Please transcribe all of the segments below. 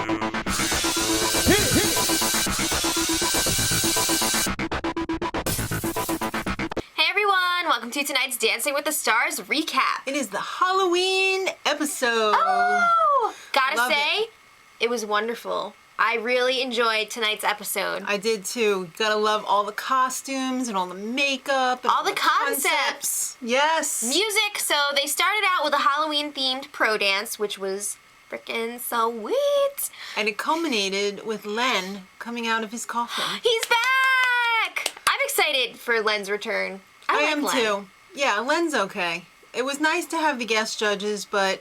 Hey everyone, welcome to tonight's Dancing with the Stars recap. It is the Halloween episode. Oh! Gotta say, it was wonderful. I really enjoyed tonight's episode. I did too. Gotta love all the costumes and all the makeup. And all the concepts. Yes. Music. So they started out with a Halloween themed pro dance, which was freaking sweet. And it culminated with Len coming out of his coffin. He's back! I'm excited for Len's return. I like am Len. too. Yeah, Len's okay. It was nice to have the guest judges, but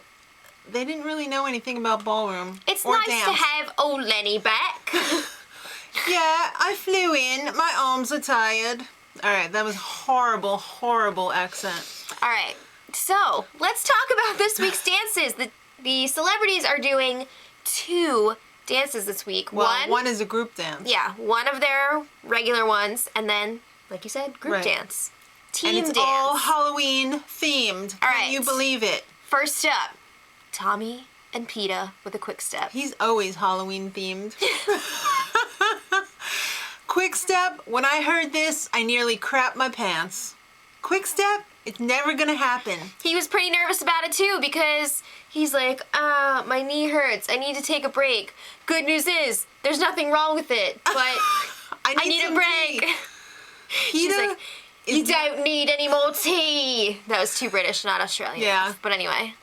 they didn't really know anything about ballroom. It's or nice dance. to have old Lenny back. Yeah, I flew in. My arms are tired. All right, that was horrible, horrible accent. All right, so let's talk about this week's dances. The celebrities are doing 2 dances this week. Well, one is a group dance. Yeah, one of their regular ones, and then, like you said, group dance. Team and it's dance. all Halloween themed. All Can right. you believe it? First up, Tommy and Peta with a quick step. He's always Halloween themed. Quick step, when I heard this, I nearly crapped my pants. Quick step, it's never gonna happen. He was pretty nervous about it too because he's like, my knee hurts. I need to take a break. Good news is, there's nothing wrong with it, but I need a break. She's like, you don't need any more tea. That was too British, not Australian. Yeah. But anyway.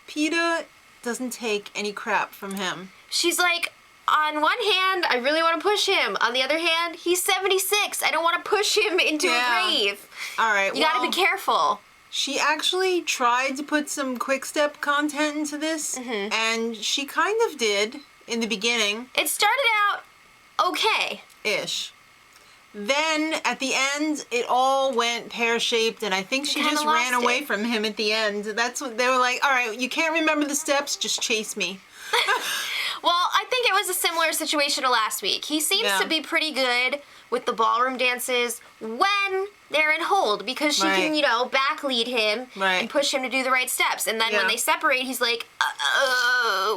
Peta doesn't take any crap from him. She's like, on one hand, I really want to push him. On the other hand, he's 76. I don't want to push him into a grave. All right, You gotta be careful. She actually tried to put some quick step content into this, and she kind of did in the beginning. It started out okay. Ish. Then at the end, it all went pear-shaped, and I think she kinda just ran lost away it. from him at the end. That's what they were like. All right, you can't remember the steps, just chase me. Well, I think it was a similar situation to last week. He seems to be pretty good with the ballroom dances when they're in hold because she can, back lead him and push him to do the right steps. And then when they separate, he's like,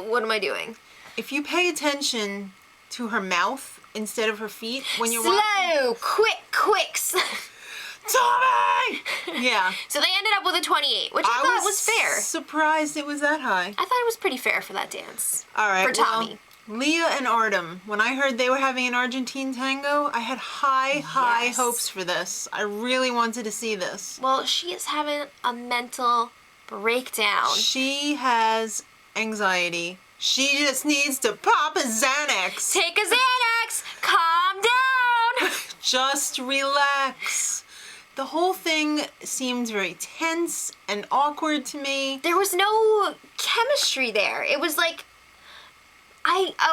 what am I doing? If you pay attention to her mouth instead of her feet when you're Slow, quicks. Tommy! Yeah. So they ended up with a 28, which I thought was fair. Surprised it was that high. I thought it was pretty fair for that dance. All right. For Tommy. Well, Leah and Artem, when I heard they were having an Argentine tango, I had high hopes for this. I really wanted to see this. Well, she is having a mental breakdown. She has anxiety. She just needs to pop a Xanax. Take a Xanax. Calm down. Just relax. The whole thing seemed very tense and awkward to me. There was no chemistry there. It was like,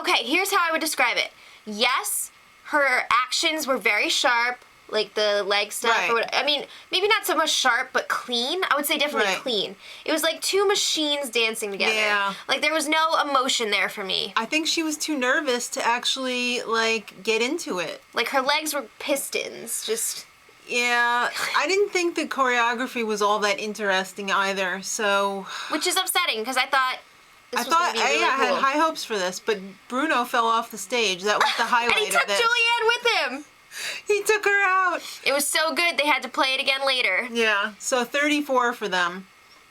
okay, here's how I would describe it. Yes, her actions were very sharp, like the leg stuff. Right. I mean, maybe not so much sharp, but clean. I would say definitely clean. It was like 2 machines dancing together. Yeah. Like there was no emotion there for me. I think she was too nervous to actually, get into it. Like her legs were pistons, just... Yeah, I didn't think the choreography was all that interesting either, so... Which is upsetting, because I thought this was going to be really I cool. had high hopes for this, but Bruno fell off the stage. That was the highlight And he took of this. Julianne with him! He took her out! It was so good, they had to play it again later. Yeah, so 34 for them.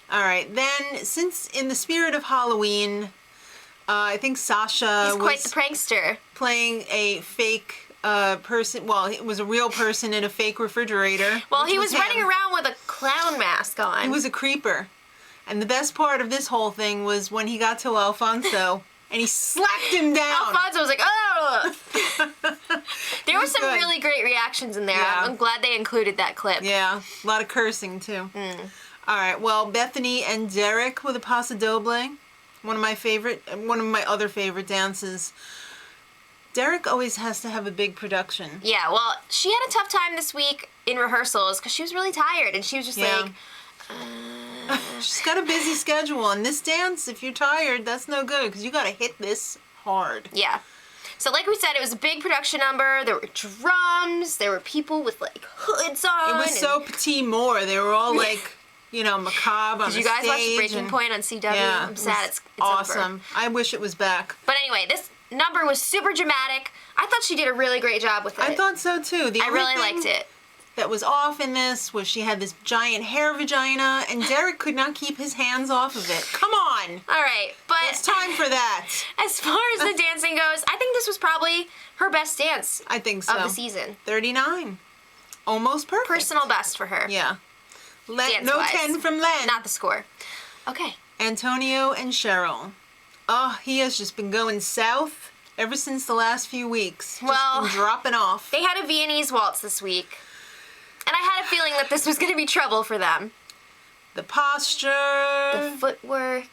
All right, then, since in the spirit of Halloween, I think Sasha He's quite was the prankster. playing a fake... person. Well, it was a real person in a fake refrigerator. Well, he was him. running around with a clown mask on. He was a creeper. And the best part of this whole thing was when he got to Alfonso and he slapped him down. Alfonso was like, oh! There were some really great reactions in there. Yeah. I'm glad they included that clip. Yeah, a lot of cursing too. All right, well, Bethany and Derek with a Paso Doble. One of my other favorite dances. Derek always has to have a big production. Yeah, well, she had a tough time this week in rehearsals because she was really tired and she was just like... She's got a busy schedule, and this dance, if you're tired, that's no good because you got to hit this hard. Yeah. So like we said, it was a big production number. There were drums. There were people with like hoods on. It was so petit more. They were all like, macabre on the stage. Did you guys watch Breaking Point on CW? Yeah, I'm sad it's awesome. over. I wish it was back. But anyway, number was super dramatic. I thought she did a really great job with it. I thought so too. I really liked it. That was off in this was she had this giant hair vagina, and Derek could not keep his hands off of it. Come on. All right, but it's time for that. As far as the dancing goes, I think this was probably her best dance. I think so. Of the season. 39. Almost perfect. Personal best for her. Yeah. No 10 from Len. Not the score. Okay. Antonio and Cheryl. Oh, he has just been going south ever since the last few weeks. Just been dropping off. They had a Viennese waltz this week. And I had a feeling that this was going to be trouble for them. The posture. The footwork.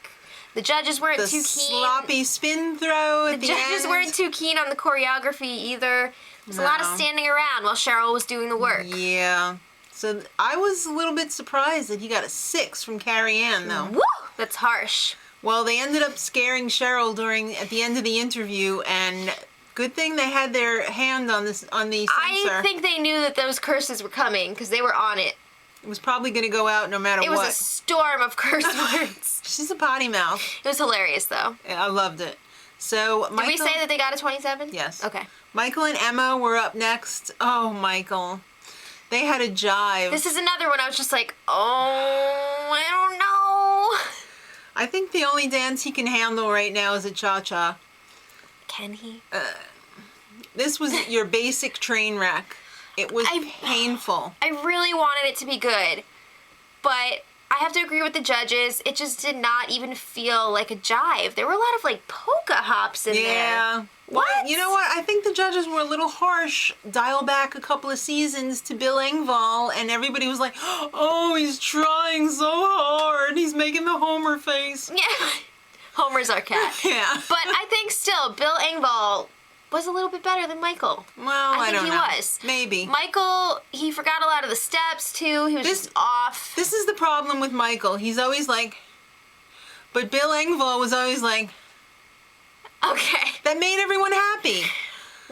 The judges weren't too keen. The sloppy spin throw at the end. The judges weren't too keen on the choreography either. There's a lot of standing around while Cheryl was doing the work. Yeah. So I was a little bit surprised that he got a 6 from Carrie Ann, though. Woo! That's harsh. Well, they ended up scaring Cheryl at the end of the interview, and good thing they had their hand on the sensor. I think they knew that those curses were coming because they were on it. It was probably going to go out no matter what. It was a storm of curse words. She's a potty mouth. It was hilarious, though. I loved it. So, Did we say that they got a 27? Yes. Okay. Michael and Emma were up next. Oh, Michael. They had a jive. This is another one I was just like, oh, I don't know. I think the only dance he can handle right now is a cha-cha. Can he? This was your basic train wreck. It was painful. I really wanted it to be good, but I have to agree with the judges. It just did not even feel like a jive. There were a lot of like polka hops in there. Yeah. What? Well, you know what? I think the judges were a little harsh. Dial back a couple of seasons to Bill Engvall, and everybody was like, oh, he's trying so hard. He's making the Homer face. Yeah. Homer's our cat. Yeah. But I think still, Bill Engvall was a little bit better than Michael. Well, I don't know. I think he was. Maybe. Michael, he forgot a lot of the steps, too. He was just off. This is the problem with Michael. He's always like... But Bill Engvall was always like... Okay. That made everyone happy.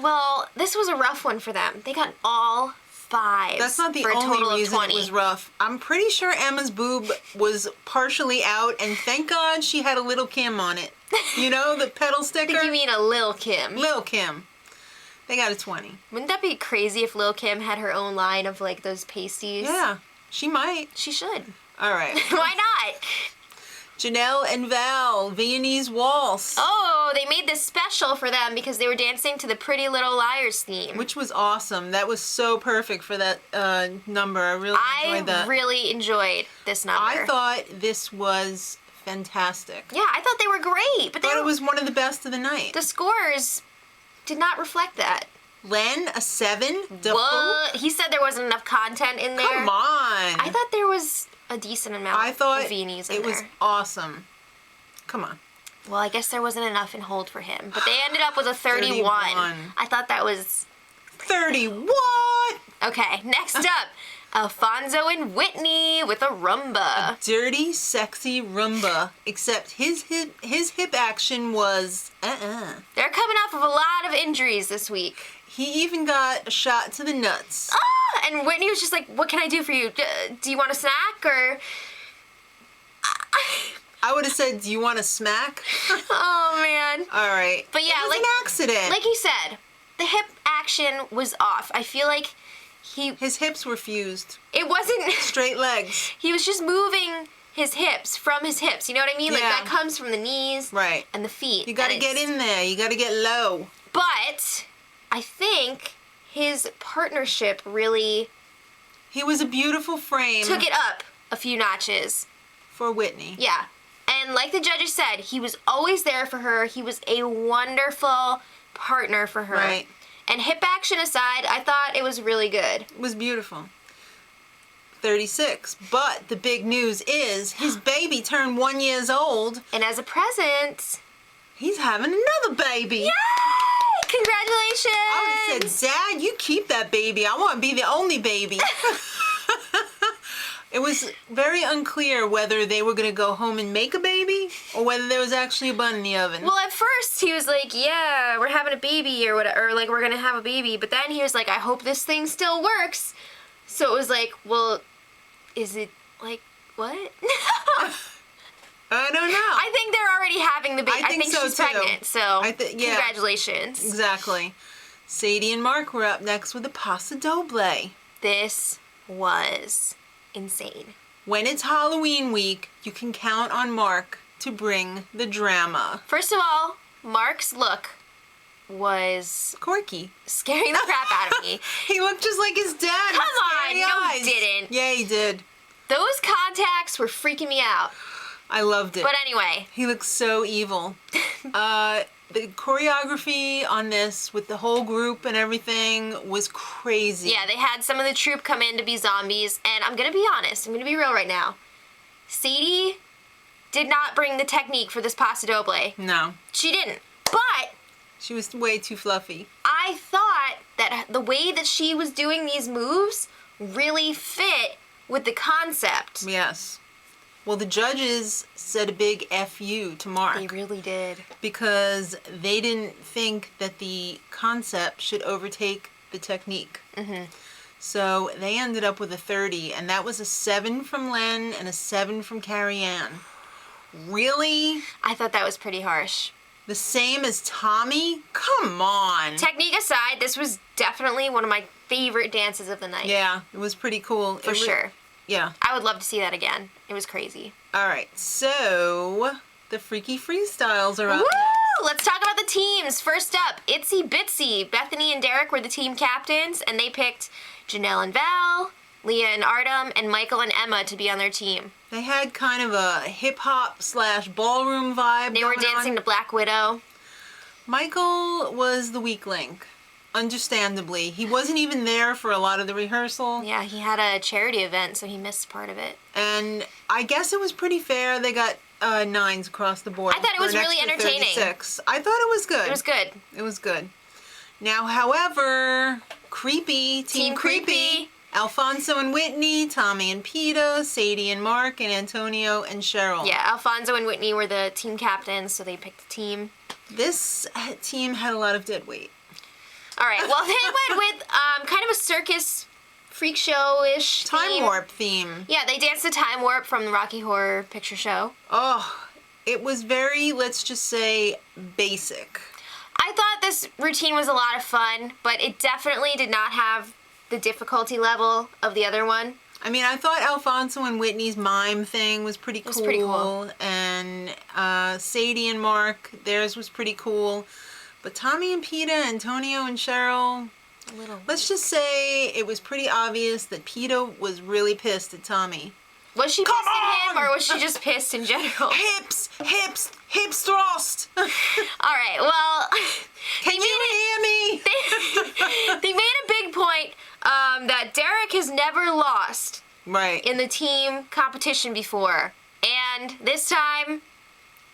Well, this was a rough one for them. They got all 5s. That's not the for a only total reason of 20. it was rough. I'm pretty sure Emma's boob was partially out, and thank God she had a Little Kim on it. You know, the pedal sticker? I think you mean a Lil' Kim. Lil' Kim. They got a 20. Wouldn't that be crazy if Lil' Kim had her own line of, like, those pasties? Yeah, she might. She should. All right. Why not? Janelle and Val, Viennese Waltz. Oh, they made this special for them because they were dancing to the Pretty Little Liars theme. Which was awesome. That was so perfect for that number. I really enjoyed that. I really enjoyed this number. I thought this was fantastic. Yeah, I thought they were great. But it was one of the best of the night. The scores did not reflect that. Len, a 7? What? He said there wasn't enough content in there. Come on. I thought there was a decent amount of Viennese in there. It was awesome. Come on. Well, I guess there wasn't enough in hold for him. But they ended up with a 31. I thought that was... 30 what? Okay, next up, Alfonso and Whitney with a rumba. A dirty, sexy rumba. Except his hip action was They're coming off of a lot of injuries this week. He even got a shot to the nuts. Ah! And Whitney was just like, what can I do for you? Do you want a snack or... I would have said, do you want a smack? Oh, man. All right. But yeah, it was an accident. Like you said, the hip action was off. I feel like his hips were fused. It wasn't... Straight legs. He was just moving his hips from his hips. You know what I mean? Yeah. Like, that comes from the knees and the feet. You got to get in there. You got to get low. But I think his partnership really... He was a beautiful frame. Took it up a few notches. For Whitney. Yeah. And like the judges said, he was always there for her. He was a wonderful partner for her. Right. And hip action aside, I thought it was really good. It was beautiful. 36. But the big news is his baby turned 1 year old. And as a present... He's having another baby. Yay! Congratulations! I would have said, Dad, you keep that baby. I want to be the only baby. It was very unclear whether they were going to go home and make a baby or whether there was actually a bun in the oven. Well, at first he was like, yeah, we're having a baby or whatever, or like we're going to have a baby. But then he was like, I hope this thing still works. So it was like, well, is it like, what? I don't know. I think they're already having the baby. I think so she's too. pregnant, so congratulations. Exactly. Sadie and Mark were up next with the Paso Doble. This was insane. When it's Halloween week, you can count on Mark to bring the drama. First of all, Mark's look was quirky, scaring the crap out of me. He looked just like his dad. Come on, no, eyes. he didn't. Yeah, he did. Those contacts were freaking me out. I loved it. But anyway. He looks so evil. The choreography on this with the whole group and everything was crazy. Yeah, they had some of the troupe come in to be zombies, and I'm gonna be honest, I'm gonna be real right now. Sadie did not bring the technique for this Paso Doble. No. She didn't. But she was way too fluffy. I thought that the way that she was doing these moves really fit with the concept. Yes. Well, the judges said a big F you to Mark. They really did. Because they didn't think that the concept should overtake the technique. Mm-hmm. So they ended up with a 30, and that was a 7 from Len and a 7 from Carrie Ann. Really? I thought that was pretty harsh. The same as Tommy? Come on. Technique aside, this was definitely one of my favorite dances of the night. Yeah, it was pretty cool. For sure. Yeah. I would love to see that again. It was crazy. All right, so the Freaky Freestyles are up. Woo! Let's talk about the teams. First up, Itsy Bitsy. Bethany and Derek were the team captains, and they picked Janelle and Val, Leah and Artem, and Michael and Emma to be on their team. They had kind of a hip-hop / ballroom vibe. They were dancing to Black Widow. Michael was the weak link. Understandably. He wasn't even there for a lot of the rehearsal. Yeah, he had a charity event, so he missed part of it. And I guess it was pretty fair. They got 9s across the board. I thought it was really entertaining. 36. I thought it was good. It was good. It was good. Now, however, Team Creepy. Alfonso and Whitney, Tommy and Peta, Sadie and Mark, and Antonio and Cheryl. Yeah, Alfonso and Whitney were the team captains, so they picked the team. This team had a lot of dead weight. All right, well, they went with kind of a circus freak show-ish Time warp theme. Yeah, they danced to Time Warp from the Rocky Horror Picture Show. Oh, it was very, let's just say, basic. I thought this routine was a lot of fun, but it definitely did not have the difficulty level of the other one. I mean, I thought Alfonso and Whitney's mime thing was pretty cool. It was pretty cool. And Sadie and Mark, theirs was pretty cool. But Tommy and Peta, Antonio and Cheryl, a little. Let's just say it was pretty obvious that Peta was really pissed at Tommy. Was she pissed at him, or was she just pissed in general? Hips thrust. All right, well, can you hear me? They made a big point that Derek has never lost in the team competition before, and this time,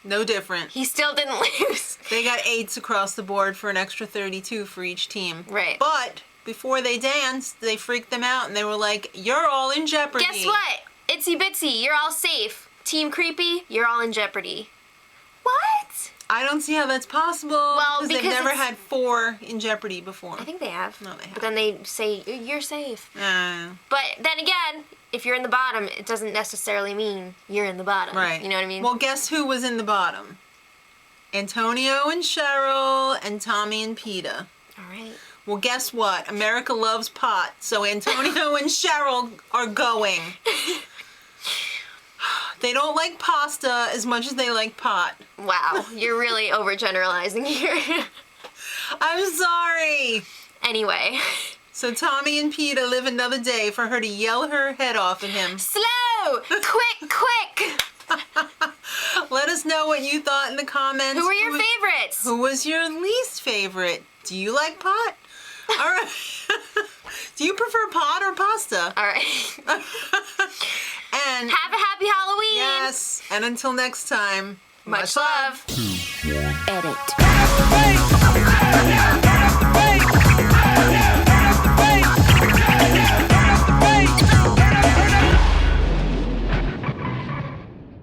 no different. He still didn't lose. They got 8s across the board for an extra 32 for each team. Right. But before they danced, they freaked them out and they were like, "You're all in jeopardy." Guess what? Itsy Bitsy, you're all safe. Team Creepy, you're all in jeopardy. What? I don't see how that's possible. Well, because they've never had 4 in jeopardy before. I think they have. No, they haven't. But then they say, you're safe. But then again, if you're in the bottom, it doesn't necessarily mean you're in the bottom. Right. You know what I mean? Well, guess who was in the bottom? Antonio and Cheryl and Tommy and Peta. All right. Well, guess what? America loves pot, so Antonio and Cheryl are going. They don't like pasta as much as they like pot. Wow, you're really overgeneralizing here. I'm sorry. Anyway. So Tommy and Peta live another day for her to yell her head off at him. Slow! Quick! Let us know what you thought in the comments. Who were your favorites? Who was your least favorite? Do you like pot? All right. Do you prefer pot or pasta? All right. And have a happy Halloween. Yes. And until next time, much love.